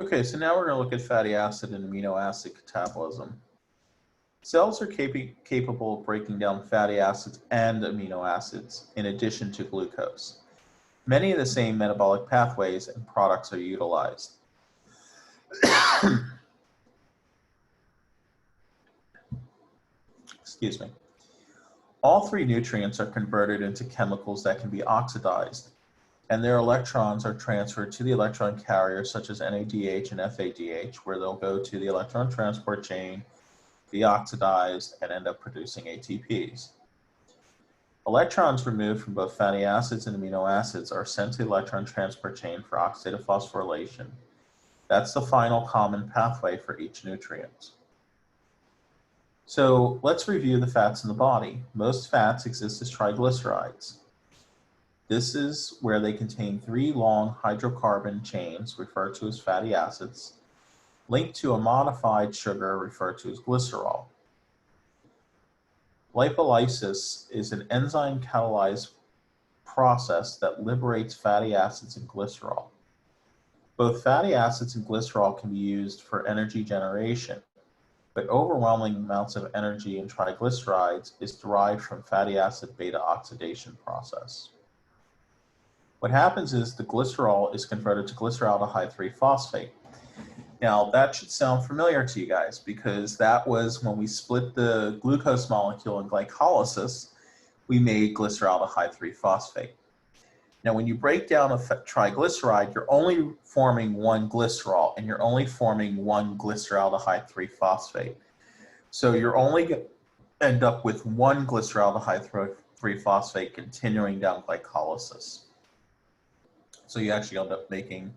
Okay, so now we're going to look at fatty acid and amino acid catabolism. Cells are capable of breaking down fatty acids and amino acids in addition to glucose. Many of the same metabolic pathways and products are utilized. Excuse me. All three nutrients are converted into chemicals that can be oxidized, and their electrons are transferred to the electron carriers such as NADH and FADH, where they'll go to the electron transport chain, be oxidized, and end up producing ATPs. Electrons removed from both fatty acids and amino acids are sent to the electron transport chain for oxidative phosphorylation. That's the final common pathway for each nutrient. So let's review the fats in the body. Most fats exist as triglycerides. This is where they contain three long hydrocarbon chains, referred to as fatty acids, linked to a modified sugar referred to as glycerol. Lipolysis is an enzyme catalyzed process that liberates fatty acids and glycerol. Both fatty acids and glycerol can be used for energy generation, but overwhelming amounts of energy in triglycerides is derived from fatty acid beta oxidation process. What happens is the glycerol is converted to glyceraldehyde 3-phosphate. Now that should sound familiar to you guys because that was when we split the glucose molecule in glycolysis, we made glyceraldehyde 3-phosphate. Now when you break down a triglyceride, you're only forming one glycerol and you're only forming one glyceraldehyde 3-phosphate. So you're only going to end up with one glyceraldehyde 3-phosphate continuing down glycolysis. So you actually end up making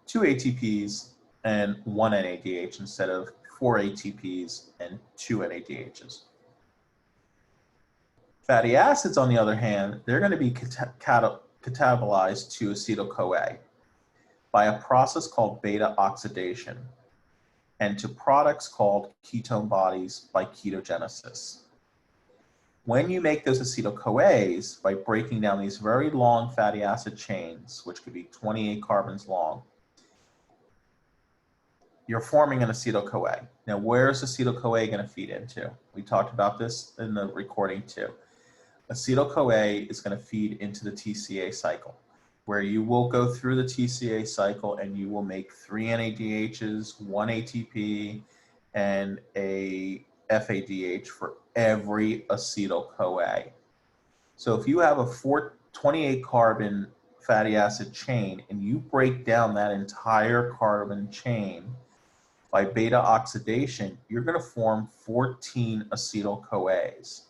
2 ATPs and 1 NADH instead of 4 ATPs and 2 NADHs. Fatty acids, on the other hand, they're going to be catabolized to acetyl-CoA by a process called beta oxidation and to products called ketone bodies by ketogenesis. When you make those acetyl-CoAs by breaking down these very long fatty acid chains, which could be 28 carbons long, you're forming an acetyl-CoA. Now, where's acetyl-CoA going to feed into? We talked about this in the recording too. Acetyl-CoA is going to feed into the TCA cycle, where you will go through the TCA cycle and you will make 3 NADHs, 1 ATP, and a FADH for every acetyl-CoA. So if you have a 28 carbon fatty acid chain and you break down that entire carbon chain by beta oxidation, you're going to form 14 acetyl-CoAs.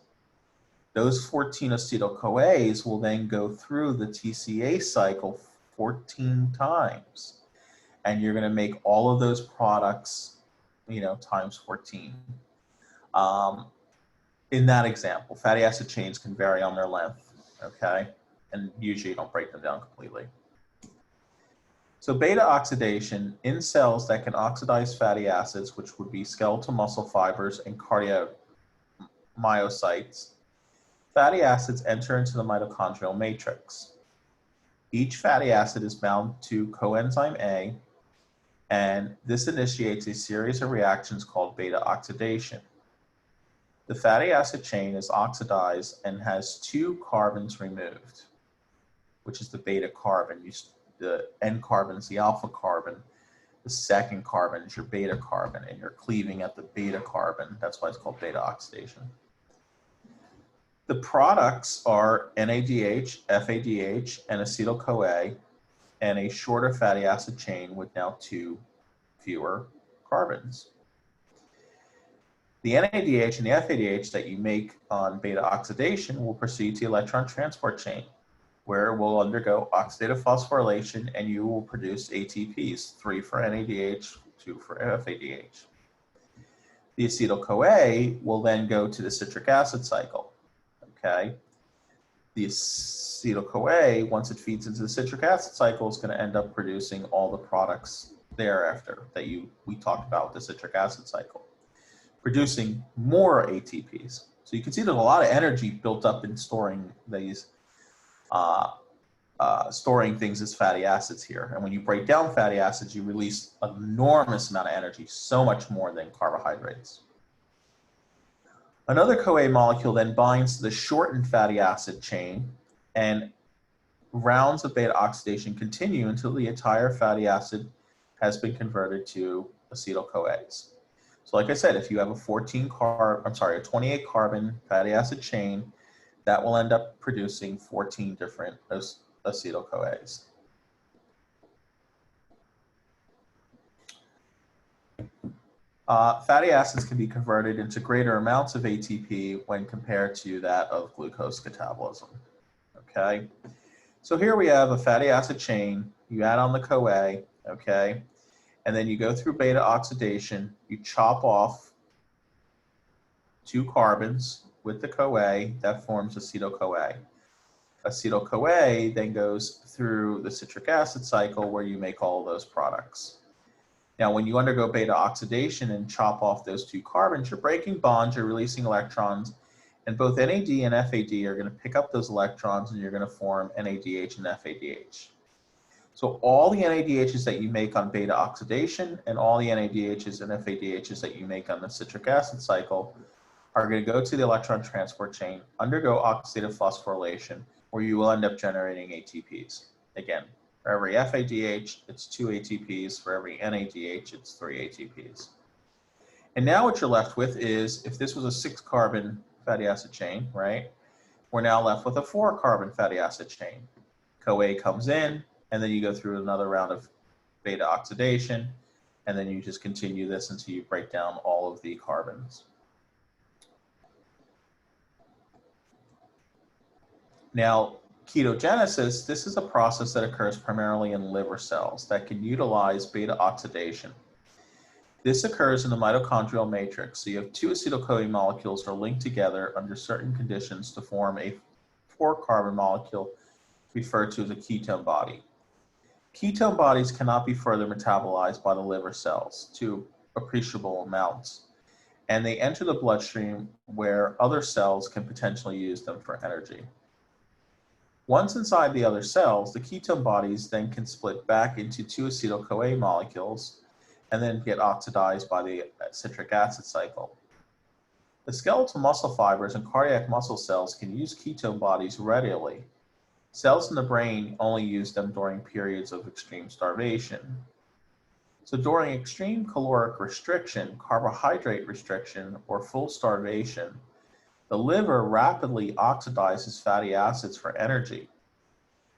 Those 14 acetyl-CoAs will then go through the TCA cycle 14 times. And you're going to make all of those products, times 14. In that example, fatty acid chains can vary on their length, okay? And usually you don't break them down completely. So beta oxidation in cells that can oxidize fatty acids, which would be skeletal muscle fibers and cardiomyocytes, fatty acids enter into the mitochondrial matrix. Each fatty acid is bound to coenzyme A, and this initiates a series of reactions called beta oxidation. The fatty acid chain is oxidized and has 2 carbons removed, which is the beta carbon. The N carbon is the alpha carbon. The second carbon is your beta carbon, and you're cleaving at the beta carbon. That's why it's called beta oxidation. The products are NADH, FADH, and acetyl-CoA, and a shorter fatty acid chain with now 2 fewer carbons. The NADH and the FADH that you make on beta oxidation will proceed to the electron transport chain, where it will undergo oxidative phosphorylation and you will produce ATPs, 3 for NADH, 2 for FADH. The acetyl-CoA will then go to the citric acid cycle, okay? The acetyl-CoA, once it feeds into the citric acid cycle, is going to end up producing all the products thereafter that we talked about, the citric acid cycle, producing more ATPs. So you can see there's a lot of energy built up in storing these storing things as fatty acids here. And when you break down fatty acids, you release an enormous amount of energy, so much more than carbohydrates. Another CoA molecule then binds to the shortened fatty acid chain, and rounds of beta oxidation continue until the entire fatty acid has been converted to acetyl-CoAs. So like I said, if you have a 28 carbon fatty acid chain, that will end up producing 14 different acetyl-CoAs. Fatty acids can be converted into greater amounts of ATP when compared to that of glucose catabolism. Okay, so here we have a fatty acid chain. You add on the CoA, okay, and then you go through beta oxidation. You chop off 2 carbons with the CoA. That forms acetyl-CoA. Acetyl-CoA then goes through the citric acid cycle where you make all of those products. Now, when you undergo beta oxidation and chop off those 2 carbons, you're breaking bonds, you're releasing electrons, and both NAD and FAD are going to pick up those electrons and you're going to form NADH and FADH. So all the NADHs that you make on beta oxidation and all the NADHs and FADHs that you make on the citric acid cycle are going to go to the electron transport chain, undergo oxidative phosphorylation, where you will end up generating ATPs. Again, for every FADH, it's 2 ATPs. For every NADH, it's 3 ATPs. And now what you're left with is, if this was a 6 carbon fatty acid chain, right? We're now left with a 4 carbon fatty acid chain. CoA comes in, and then you go through another round of beta oxidation, and then you just continue this until you break down all of the carbons. Now, ketogenesis, this is a process that occurs primarily in liver cells that can utilize beta oxidation. This occurs in the mitochondrial matrix. So you have 2 acetyl-CoA molecules are linked together under certain conditions to form a 4 carbon molecule referred to as a ketone body. Ketone bodies cannot be further metabolized by the liver cells to appreciable amounts, and they enter the bloodstream where other cells can potentially use them for energy. Once inside the other cells, the ketone bodies then can split back into 2 acetyl-CoA molecules and then get oxidized by the citric acid cycle. The skeletal muscle fibers and cardiac muscle cells can use ketone bodies readily. Cells in the brain only use them during periods of extreme starvation. So during extreme caloric restriction, carbohydrate restriction, or full starvation, the liver rapidly oxidizes fatty acids for energy,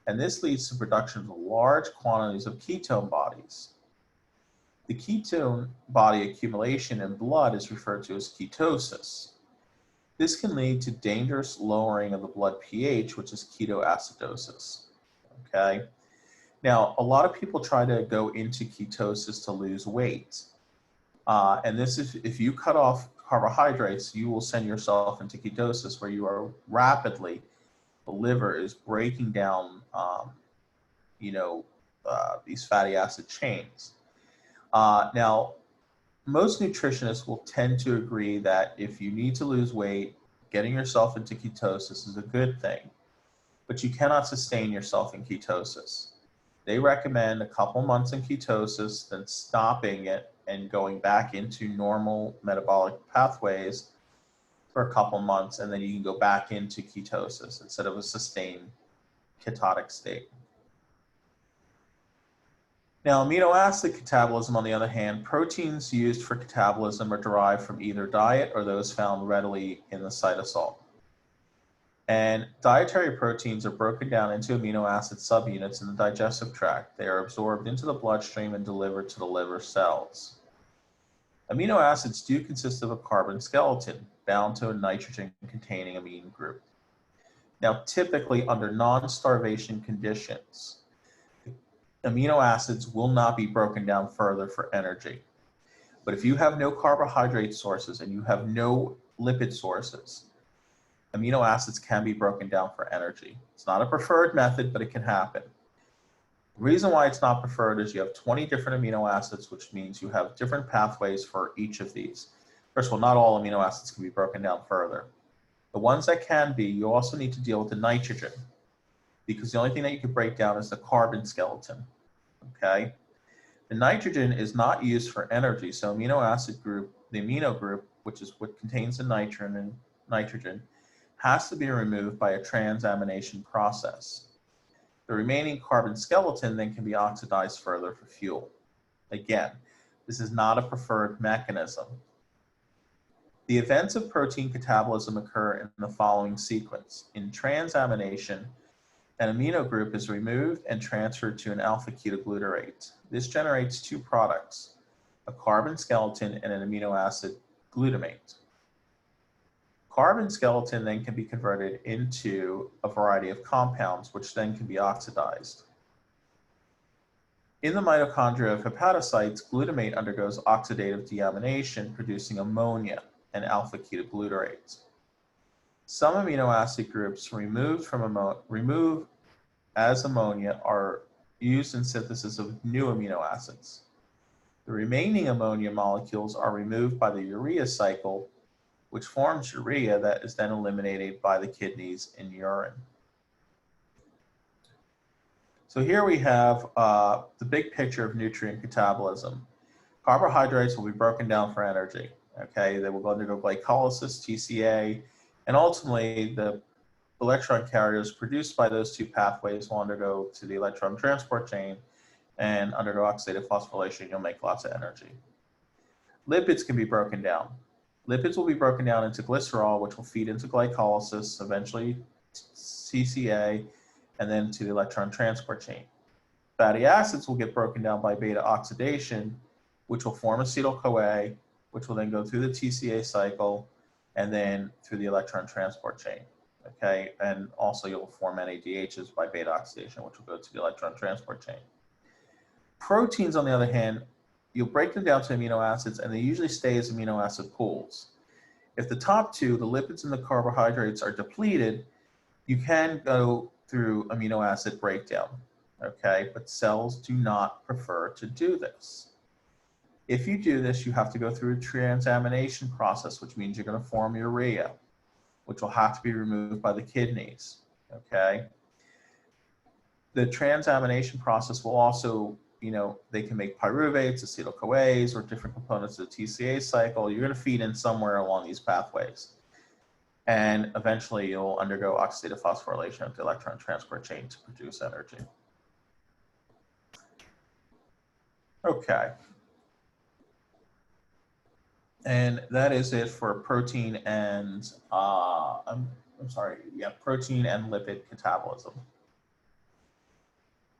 and this leads to production of large quantities of ketone bodies. The ketone body accumulation in blood is referred to as ketosis. This can lead to dangerous lowering of the blood pH, which is ketoacidosis. Okay? Now, a lot of people try to go into ketosis to lose weight. And this is, if you cut off carbohydrates, you will send yourself into ketosis where you are rapidly, the liver is breaking down, these fatty acid chains. Now, most nutritionists will tend to agree that if you need to lose weight, getting yourself into ketosis is a good thing, but you cannot sustain yourself in ketosis. They recommend a couple months in ketosis, then stopping it and going back into normal metabolic pathways for a couple months, and then you can go back into ketosis instead of a sustained ketotic state. Now, amino acid catabolism, on the other hand, proteins used for catabolism are derived from either diet or those found readily in the cytosol. And dietary proteins are broken down into amino acid subunits in the digestive tract. They are absorbed into the bloodstream and delivered to the liver cells. Amino acids do consist of a carbon skeleton bound to a nitrogen-containing amine group. Now, typically under non-starvation conditions, amino acids will not be broken down further for energy. But if you have no carbohydrate sources and you have no lipid sources, amino acids can be broken down for energy. It's not a preferred method, but it can happen. The reason why it's not preferred is you have 20 different amino acids, which means you have different pathways for each of these. First of all, not all amino acids can be broken down further. The ones that can be, you also need to deal with the nitrogen. because the only thing that you can break down is the carbon skeleton, okay? The nitrogen is not used for energy, so amino acid group, the amino group, which is what contains the nitrogen, has to be removed by a transamination process. The remaining carbon skeleton then can be oxidized further for fuel. Again, this is not a preferred mechanism. The events of protein catabolism occur in the following sequence. In transamination, an amino group is removed and transferred to an alpha-ketoglutarate. This generates two products, a carbon skeleton and an amino acid glutamate. Carbon skeleton then can be converted into a variety of compounds, which then can be oxidized. In the mitochondria of hepatocytes, glutamate undergoes oxidative deamination, producing ammonia and alpha-ketoglutarate. Some amino acid groups removed as ammonia are used in synthesis of new amino acids. The remaining ammonia molecules are removed by the urea cycle, which forms urea that is then eliminated by the kidneys in urine. So here we have the big picture of nutrient catabolism. Carbohydrates will be broken down for energy. Okay, they will go undergo glycolysis, TCA, and ultimately the electron carriers produced by those two pathways will undergo to the electron transport chain and undergo oxidative phosphorylation. You'll make lots of energy. Lipids can be broken down. Lipids will be broken down into glycerol, which will feed into glycolysis, eventually CCA, and then to the electron transport chain. Fatty acids will get broken down by beta oxidation, which will form acetyl-CoA, which will then go through the TCA cycle and then through the electron transport chain. Okay, and also you'll form NADHs by beta oxidation, which will go to the electron transport chain. Proteins, on the other hand, you'll break them down to amino acids, and they usually stay as amino acid pools. If the top two, the lipids and the carbohydrates, are depleted, you can go through amino acid breakdown, okay? But cells do not prefer to do this. If you do this, you have to go through a transamination process, which means you're going to form urea, which will have to be removed by the kidneys, okay? The transamination process will also, they can make pyruvates, acetyl-CoAs, or different components of the TCA cycle. You're going to feed in somewhere along these pathways. And eventually you'll undergo oxidative phosphorylation of the electron transport chain to produce energy. Okay. And that is it for protein and, protein and lipid catabolism.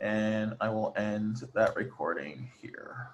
And I will end that recording here.